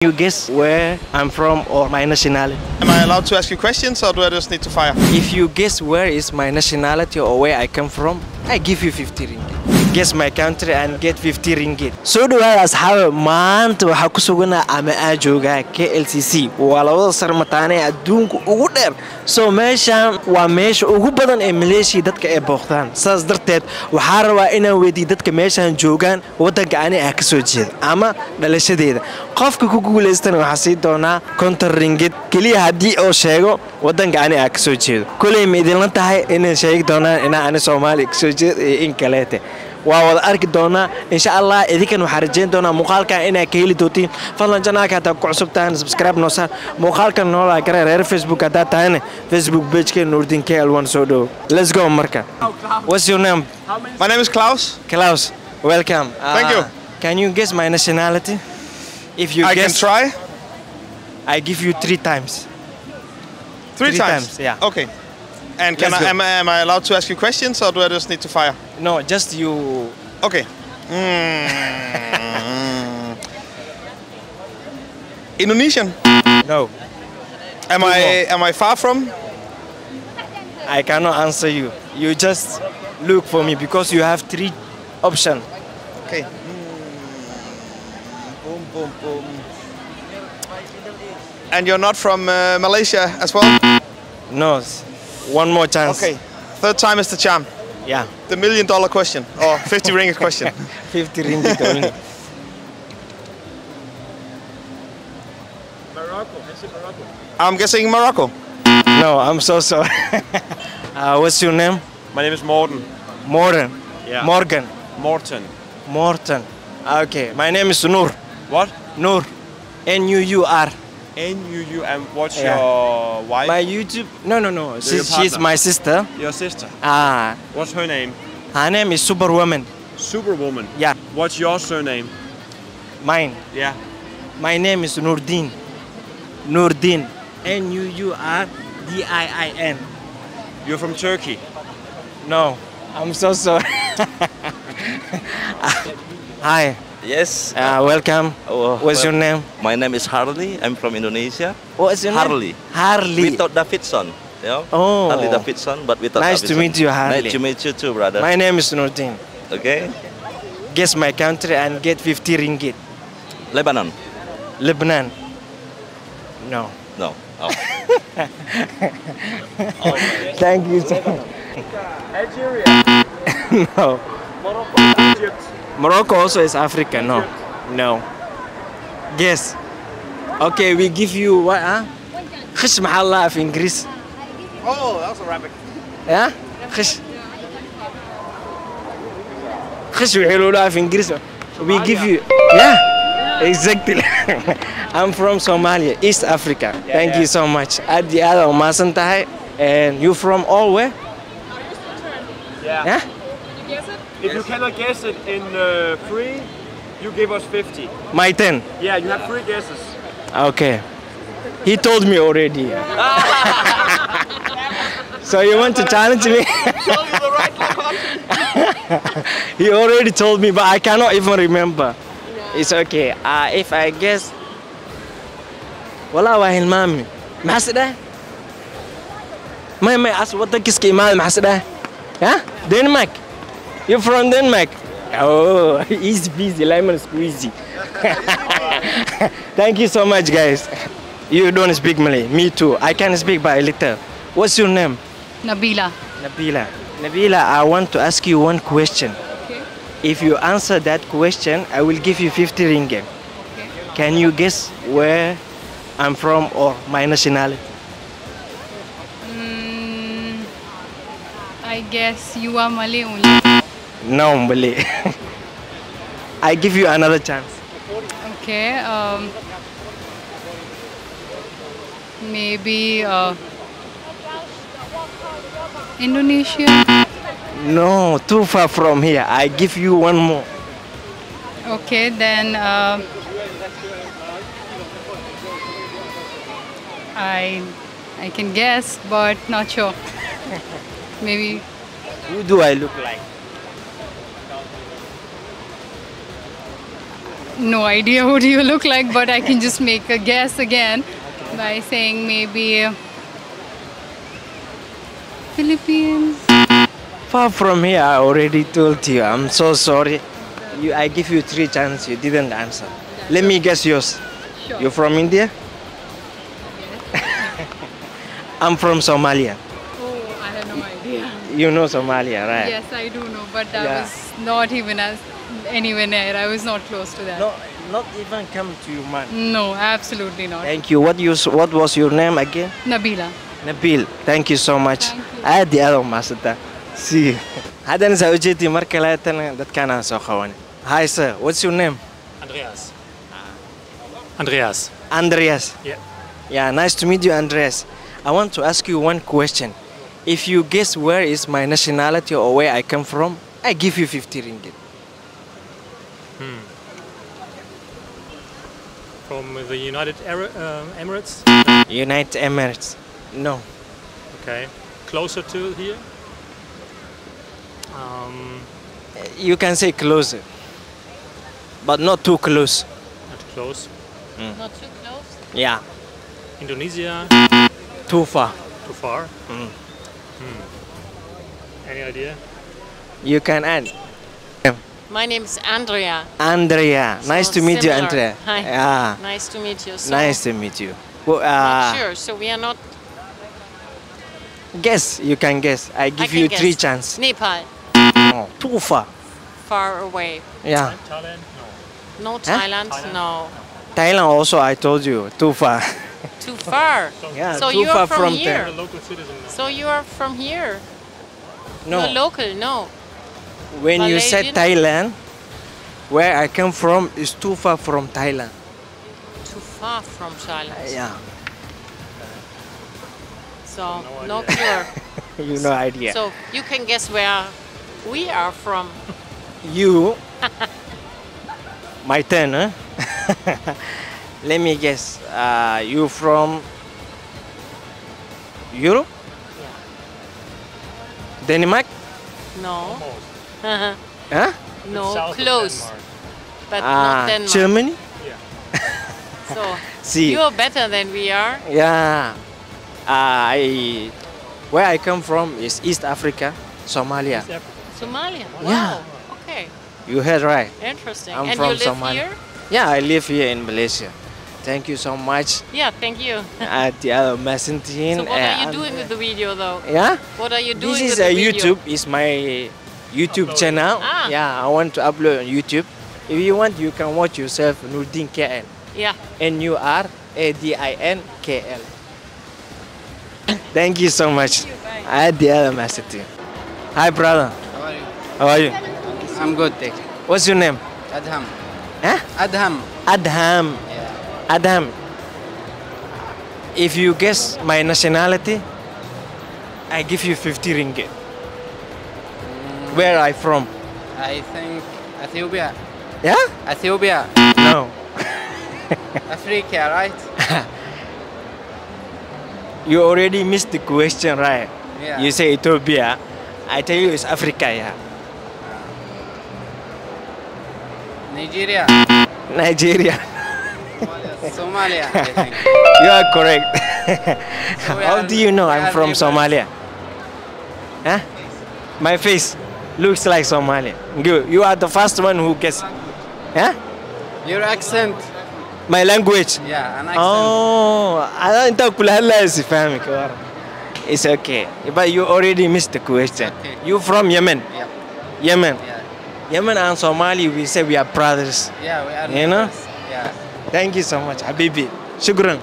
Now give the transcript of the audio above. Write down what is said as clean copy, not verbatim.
You guess where I'm from or my nationality? Am I allowed to ask you questions or do I just need to fire? If you guess where is my nationality or where I come from, I give you 50 ringgit. Guess my country and get 50 ringgit. Soo dhawaada asxaab, maanta waxaa ku suganaa ama joogaa KLCC. Waa labada sarmataane adduunka ugu dheer. So meeshaan waa meesha ugu badan ee Malaysia dadka ay booqdaan. Saas darteed waxaa rabaa inaan weydiiyo dadka meeshaan joogaan wadanka aan kasoo jeedo ama dhalashadeeda. Qofka ku guuleystana waxaa sii doonaa 50 ringgit kaliya haddii oo sheego wadanka aan kasoo jeedo. Kulay ma idinla tahay inaan sheegi doonaan inaan Soomaali kasoo jeedo in kaleete. waa wada arki doona insha Allah idinkan waxaan rajeyn doonaa muuqaalkan inay ka heli doontiin fadlan janaalka hada ku cusubtaan subscribe noo saar muuqaalkan noo la garay reer Facebook hada taana Facebook page ka Nurdin KL1 soo dhow let's go marka. What's your name? My name is Klaus. Klaus, welcome. Thank you. Can you guess my nationality? If you I guess, can try. I give you 3 times. Three times? Yeah. Okay. And am I allowed to ask you questions or do I just need to fire? No, just you. Okay. Indonesian? No. Am I far from? I cannot answer you. You just look for me because you have 3 options. Okay. Boom, boom, boom. And you're not from Malaysia as well? No. One more chance. Okay. 3rd time is the charm. Yeah. The $1 million question or 50 ringgit question. 50 ringgit only. Morocco. Is it Morocco? I'm guessing Morocco. No, I'm so sorry. What's your name? My name is Morten. Morten. Yeah. Morgan. Morten. Morten. Okay. My name is Noor. What? Noor. N-U-U-R. N-U-U. And what's your wife? My YouTube. No. She's my sister. Your sister. What's her name? Her name is Superwoman. Superwoman. Yeah. What's your surname? Mine. Yeah. My name is Nurdin. Nurdin. N-U-U-R-D-I-I-N. You're from Turkey? No. I'm so sorry. Hi. Yes. Welcome. What's your name? My name is Harley. I'm from Indonesia. What's your name? Harley. Without Davidson. You know? Oh. Harley Davidson, but without Nice Davidson. to meet you, Harley. Nice to meet you too, brother. My name is Nurdin. Okay. Guess my country and get 50 ringgit. Lebanon. Lebanon. No. No. Oh. Thank you. Algeria. No. Morocco. Egypt. Morocco also is Africa. No. No. Guess. Okay, we give you what? Khish mahalla in Greece. Oh, that's Arabic. Yeah? Khish. Khish in Greece. We give you. Yeah. Exactly. I'm from Somalia, East Africa. Thank you so much. At the other Masantai. And you from all where? Yeah. If you cannot guess it in 3, you give us 50. My 10. Yeah, you have 3 guesses. Okay. He told me already. So you want to challenge me? He already told me, but I cannot even remember. It's okay. If I guess, wala wahil mami. Mahasda? May as what the kiski mal mahasda? Yeah? Denmark. You're from Denmark? Oh, easy peasy, lemon squeezy. Thank you so much, guys. You don't speak Malay. Me too. I can speak by a little. What's your name? Nabila. Nabila, I want to ask you one question. Okay. If you answer that question, I will give you 50 ringgit. Okay. Can you guess where I'm from or my nationality? I guess you are Malay only. No, Malay. I give you another chance. Okay. Maybe Indonesia. No, too far from here. I give you one more. Okay, then I can guess, but not sure. Maybe. Who do I look like? no idea what you look like, but I can just make a guess again by saying maybe Philippines. Far from here, I already told you. I'm so sorry. I give you 3 chances. You didn't answer. Let me guess yours. Sure. You're from India? I'm from Somalia. Oh, I have no idea. You know Somalia, right? Yes, I do know, but that Yeah. was not even anywhere near. I was not close to that. No, not even come to your mind. No, absolutely not. Thank you. What was your name again? Nabila. Nabil. Thank you so much. Thank you. Aad iyo aad u mahadsantaa. See you. Haddana saa ujeedii mar kaleetana dadkaan soo qaban. Hi sir, what's your name? Andreas. Andreas. Andreas. Yeah. Yeah, nice to meet you, Andreas. I want to ask you one question. If you guess where is my nationality or where I come from, I give you 50 ringgit. From the United Emirates. United Emirates. No. Okay. Closer to here. You can say closer, but not too close. Not close. Not too close. Yeah, Indonesia. too far. Too far. Mm. Any idea? You can add. My name is Andrea. Andrea. Nice So to meet you, similar. Andrea. Hi. Yeah. Nice to meet you. So Nice to meet you. Well, not sure. So we are not. Guess. You can guess. I give can you guess. 3 chances. Nepal, No, too far. far away. Yeah. Thailand. No. No Thailand. No. Thailand also, I told you, too far. Too far. Yeah, So too you far are from there. here. A local citizen. So you are from here. No. You're local. No. When you said Malaysian? Thailand, where I come from is too far from Thailand. Too far from Thailand. Yeah. So no clue. You no idea. So you can guess where we are from. You. My turn, huh? Let me guess. You from Europe? Denmark? No. Huh? No. South of Close. Denmark. But not Denmark. Germany? So See. you are better than we are. Yeah. Where I come from is East Africa, Somalia. East Africa. Somalia. Wow. Yeah. Okay. You heard right. Interesting. I'm and from you live Somalia. here? Yeah, I live here in Malaysia. Thank you so much. Yeah, thank you. At the other messenger. So what are you doing with the video though? Yeah? What are you doing This is with a the video? YouTube. It's my YouTube channel. Ah. Yeah, I want to upload on YouTube. If you want, you can watch yourself. Nurdin KL. Yeah. NURADINKL. Thank you so much. Bye. I had the other messenger. Hi, brother. How are you? How are you? I'm good, thank you. What's your name? Adham. Huh? Adham. Adham. Yeah. Adham. If you guess my nationality, I give you 50 ringgit. Where I from? I think Ethiopia. Yeah? Ethiopia. No. Africa, right? You already missed the question, right? Yeah. You say Ethiopia. I tell you it's Africa, yeah. Nigeria. Nigeria. Somalia, I think. You are correct. So we How are- do you know we I'm are from neighbors. Somalia? Huh? My face looks like Somalia. Good. You are the first one who guessed. Huh? Your accent. My language. Yeah, an accent. Oh, I don't know. It's okay. But you already missed the question. Okay. You from Yemen? Yeah. Yemen. Yeah. Yemen and Somali, we say we are brothers. Yeah, we are You know? neighbors. Yeah. Thank you so much, Habibi. Shukran.